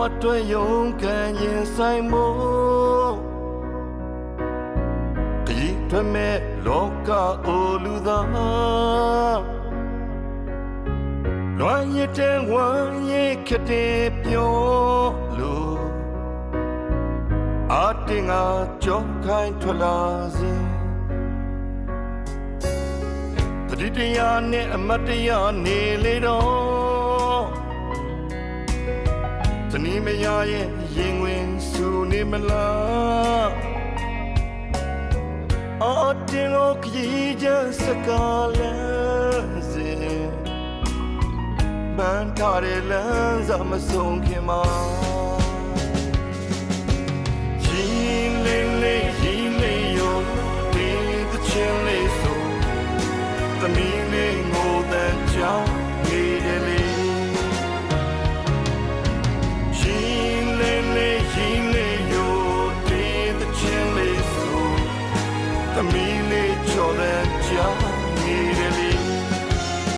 အတွက်ရုန်းကန်ရင်ဆိုင်မို့ခရီးထွက်မဲ့လောကအိုလူသားလွမ်းရတဲ့ဝမ်းရခတဲ့ပြောလို့အတင်းငါကြောက်ခိုင်းထွက်လာစေတတိတရားနဲ့အမတ်တရားနေလေတော့တနည်းမရရဲ့ရင်ဝင်ဆူနေမလားအတင်းကိုခရီးချစကားလဲစေဘန်ထားတဲ့လမ်းစာမဆုံးခင်မှာ